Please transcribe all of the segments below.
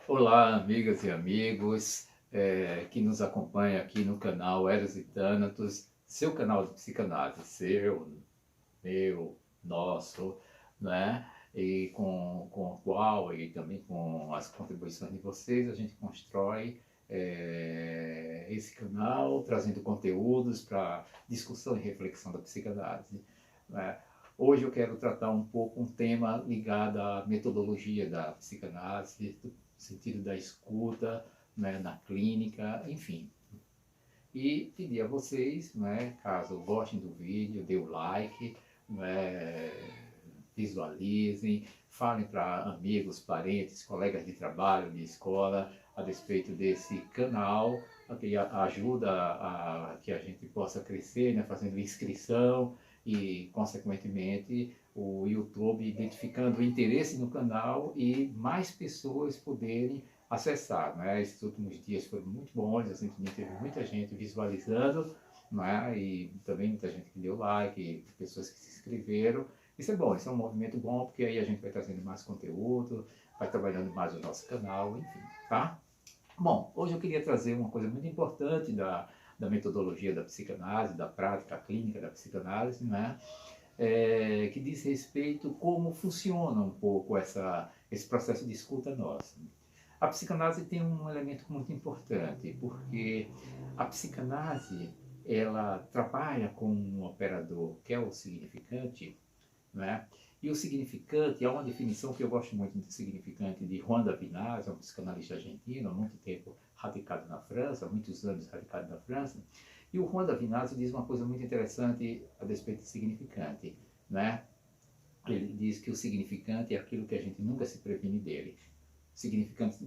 Olá, amigas e amigos que nos acompanham aqui no canal Eros e Thanatos, seu canal de psicanálise, seu, meu, nosso, né? E com o qual, e também com as contribuições de vocês, a gente constrói esse canal, trazendo conteúdos para discussão e reflexão da psicanálise, né? Hoje eu quero tratar um pouco um tema ligado à metodologia da psicanálise, do sentido da escuta, né, na clínica, enfim. E pedir a vocês, né, caso gostem do vídeo, dê o like, né, visualizem, falem para amigos, parentes, colegas de trabalho, de escola, a respeito desse canal, que ajuda a que a gente possa crescer, né, fazendo inscrição e, consequentemente, o YouTube identificando o interesse no canal e mais pessoas poderem acessar. Né? Esses últimos dias foram muito bons, assim, teve muita gente visualizando, né? E também muita gente que deu like, pessoas que se inscreveram. Isso é bom, isso é um movimento bom, porque aí a gente vai trazendo mais conteúdo, vai trabalhando mais o nosso canal, enfim, tá? Bom, hoje eu queria trazer uma coisa muito importante da metodologia da psicanálise, da prática clínica da psicanálise, né? Que diz respeito como funciona um pouco esse processo de escuta nossa. A psicanálise tem um elemento muito importante, porque a psicanálise ela trabalha com um operador que é o significante, né? E o significante é uma definição que eu gosto muito de significante de Juan Davinaz, um psicanalista argentino, há muito tempo radicado na França, há muitos anos radicado na França. E o Juan Davinaz diz uma coisa muito interessante a respeito de significante, né? Ele diz que o significante é aquilo que a gente nunca se previne dele. O significante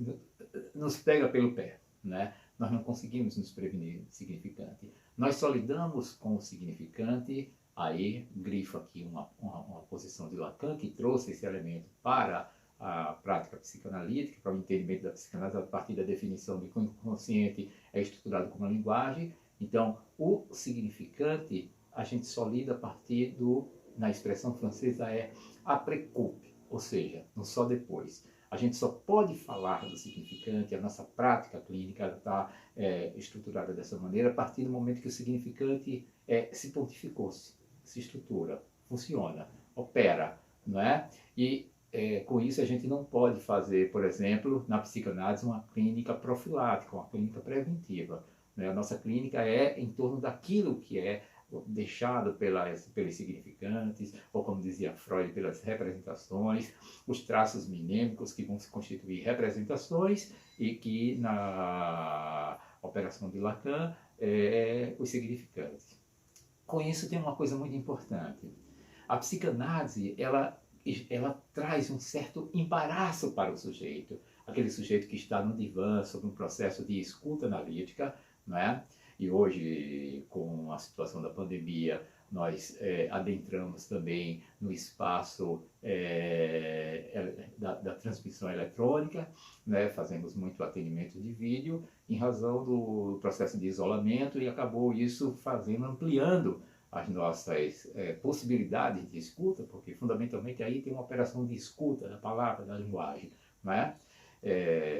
nos pega pelo pé, né? Nós não conseguimos nos prevenir do significante. Nós só lidamos com o significante. Aí, grifo aqui uma posição de Lacan, que trouxe esse elemento para a prática psicanalítica, para o entendimento da psicanálise a partir da definição de que o inconsciente é estruturado como uma linguagem. Então, o significante a gente só lida a partir na expressão francesa, é après coup, ou seja, não só depois. A gente só pode falar do significante, a nossa prática clínica está estruturada dessa maneira a partir do momento que o significante se pontificou-se, se estrutura, funciona, opera, não é? E com isso a gente não pode fazer, por exemplo, na psicanálise uma clínica profilática, uma clínica preventiva. Né? A nossa clínica é em torno daquilo que é deixado pelos significantes, ou como dizia Freud, pelas representações, os traços minêmicos que vão se constituir representações e que na operação de Lacan os significantes. Com isso tem uma coisa muito importante. A psicanálise, ela traz um certo embaraço para o sujeito, aquele sujeito que está no divã sobre um processo de escuta analítica, não é? E hoje, com a situação da pandemia, nós adentramos também no espaço da transmissão eletrônica, né? Fazemos muito atendimento de vídeo em razão do processo de isolamento e acabou isso ampliando as nossas possibilidades de escuta, porque fundamentalmente aí tem uma operação de escuta da palavra, da linguagem, não é?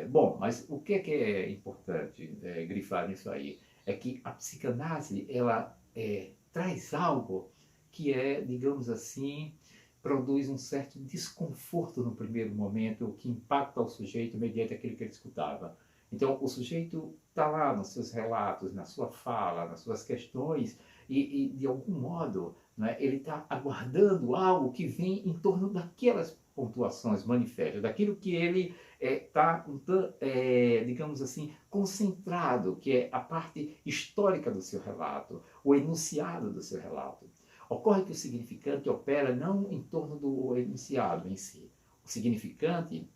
Bom, mas o que é importante grifar nisso aí? É que a psicanálise, ela traz algo que digamos assim, produz um certo desconforto no primeiro momento, que impacta o sujeito mediante aquilo que ele escutava. Então, o sujeito está lá nos seus relatos, na sua fala, nas suas questões, e de algum modo, né, ele está aguardando algo que vem em torno daquelas pontuações manifestas, daquilo que ele está, digamos assim, concentrado, que é a parte histórica do seu relato, o enunciado do seu relato. Ocorre que o significante opera não em torno do enunciado em si. O significante,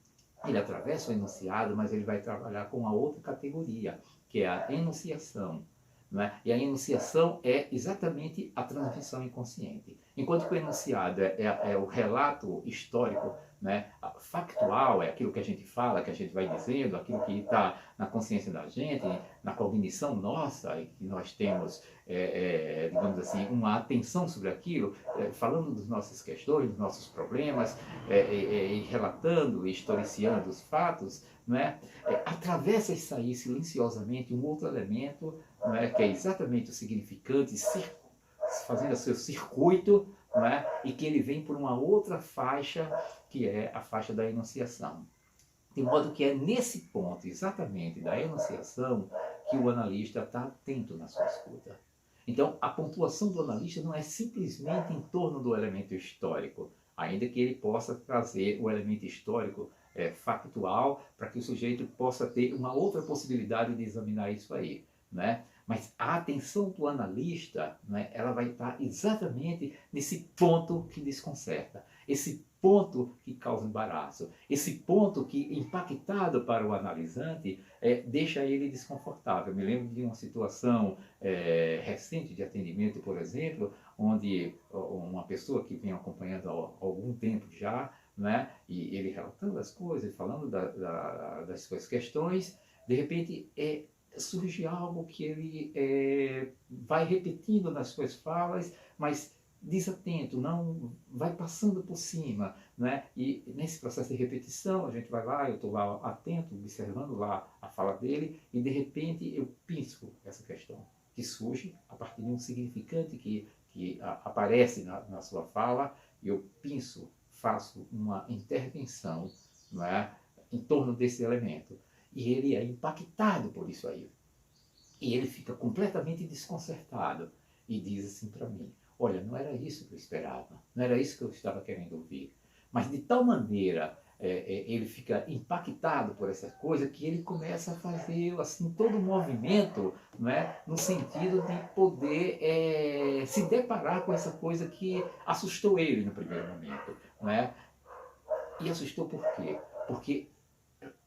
ele atravessa o enunciado, mas ele vai trabalhar com uma outra categoria, que é a enunciação. Né? E a enunciação é exatamente a transmissão inconsciente. Enquanto que o enunciado é o relato histórico né? Factual é aquilo que a gente fala, que a gente vai dizendo, aquilo que está na consciência da gente, na cognição nossa, e que nós temos, digamos assim, uma atenção sobre aquilo, falando das nossas questões, dos nossos problemas, e relatando, historicando os fatos, não é? Atravessa isso aí silenciosamente um outro elemento, não é? Que é exatamente o significante, fazendo o seu circuito, não é? E que ele vem por uma outra faixa, que é a faixa da enunciação. De modo que é nesse ponto, exatamente, da enunciação, que o analista está atento na sua escuta. Então, a pontuação do analista não é simplesmente em torno do elemento histórico, ainda que ele possa trazer o elemento histórico factual para que o sujeito possa ter uma outra possibilidade de examinar isso aí, né? Mas a atenção do analista, né, ela vai estar exatamente nesse ponto que desconcerta, esse ponto que causa embaraço, esse ponto que, impactado para o analisante, deixa ele desconfortável. Eu me lembro de uma situação recente de atendimento, por exemplo, onde uma pessoa que vem acompanhando há algum tempo já, né, e ele relatando as coisas, falando das suas questões, de repente surge algo que ele vai repetindo nas suas falas, mas desatento, não vai passando por cima, né? E nesse processo de repetição, a gente vai lá, eu estou lá atento, observando lá a fala dele, e de repente eu penso essa questão, que surge a partir de um significante que aparece na sua fala, e eu penso, faço uma intervenção, não é? Em torno desse elemento. E ele é impactado por isso aí. E ele fica completamente desconcertado e diz assim para mim: olha, não era isso que eu esperava, não era isso que eu estava querendo ouvir. Mas de tal maneira ele fica impactado por essa coisa que ele começa a fazer assim todo um movimento, não é? No sentido de poder se deparar com essa coisa que assustou ele no primeiro momento, não é? E assustou por quê? Porque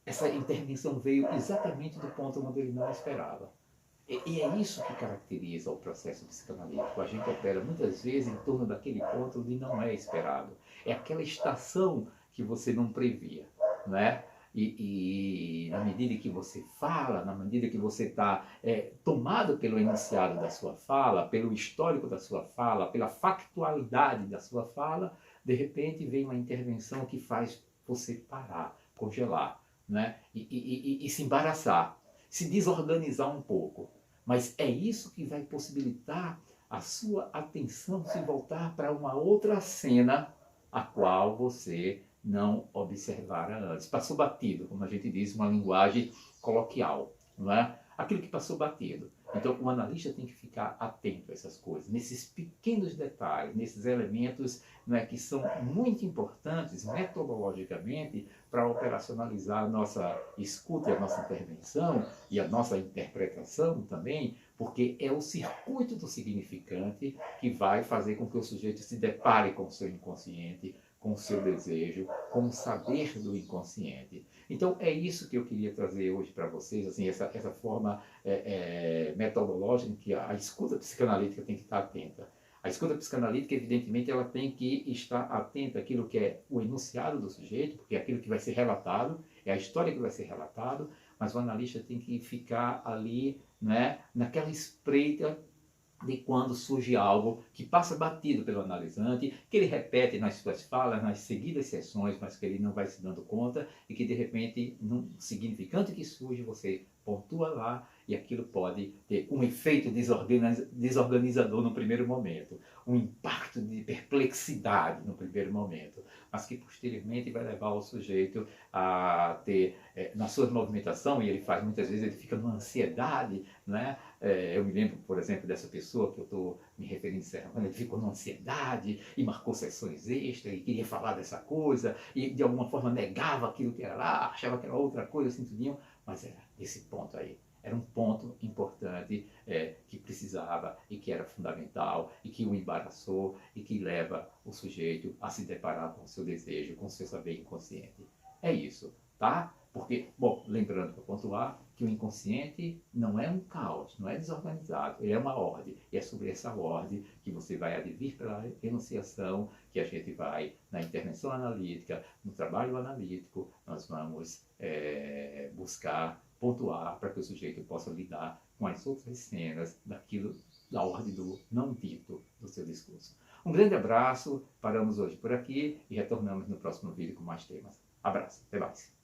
essa intervenção veio exatamente do ponto onde ele não esperava. E é isso que caracteriza o processo psicanalítico. A gente opera muitas vezes em torno daquele ponto onde não é esperado. É aquela estação que você não previa, não é? E na medida que você fala, na medida que você está tomado pelo enunciado da sua fala, pelo histórico da sua fala, pela factualidade da sua fala, de repente vem uma intervenção que faz você parar, congelar, né? E se embaraçar, se desorganizar um pouco. Mas é isso que vai possibilitar a sua atenção se voltar para uma outra cena a qual você não observara antes. Passou batido, como a gente diz, uma linguagem coloquial, não é? Aquilo que passou batido. Então, o analista tem que ficar atento a essas coisas, nesses pequenos detalhes, nesses elementos, não é, que são muito importantes metodologicamente para operacionalizar a nossa escuta e a nossa intervenção e a nossa interpretação também, porque é o circuito do significante que vai fazer com que o sujeito se depare com o seu inconsciente, com o seu desejo, com o saber do inconsciente. Então é isso que eu queria trazer hoje para vocês, assim, essa forma metodológica em que a escuta psicanalítica tem que estar atenta. A escuta psicanalítica, evidentemente, ela tem que estar atenta àquilo que é o enunciado do sujeito, porque é aquilo que vai ser relatado, é a história que vai ser relatado, mas o analista tem que ficar ali, né, naquela espreita de quando surge algo que passa batido pelo analisante, que ele repete nas suas falas, nas seguidas sessões, mas que ele não vai se dando conta, e que de repente, num significante que surge, você pontua lá, e aquilo pode ter um efeito desorganizador no primeiro momento, um impacto de perplexidade no primeiro momento, mas que posteriormente vai levar o sujeito a ter, na sua movimentação, e ele faz muitas vezes, ele fica numa ansiedade, né? Eu me lembro, por exemplo, dessa pessoa que eu estou me referindo encerrando, ele ficou numa ansiedade e marcou sessões extras e queria falar dessa coisa e de alguma forma negava aquilo que era lá, achava que era outra coisa, assim tudinho, mas era esse ponto aí. Era um ponto importante que precisava e que era fundamental e que o embaraçou e que leva o sujeito a se deparar com o seu desejo, com o seu saber inconsciente. É isso, tá? Porque, bom, lembrando para pontuar que o inconsciente não é um caos, não é desorganizado, ele é uma ordem. E é sobre essa ordem que você vai advir pela enunciação, que a gente vai, na intervenção analítica, no trabalho analítico, nós vamos buscar pontuar para que o sujeito possa lidar com as outras cenas daquilo, da ordem do não dito do seu discurso. Um grande abraço, paramos hoje por aqui e retornamos no próximo vídeo com mais temas. Abraço, até mais.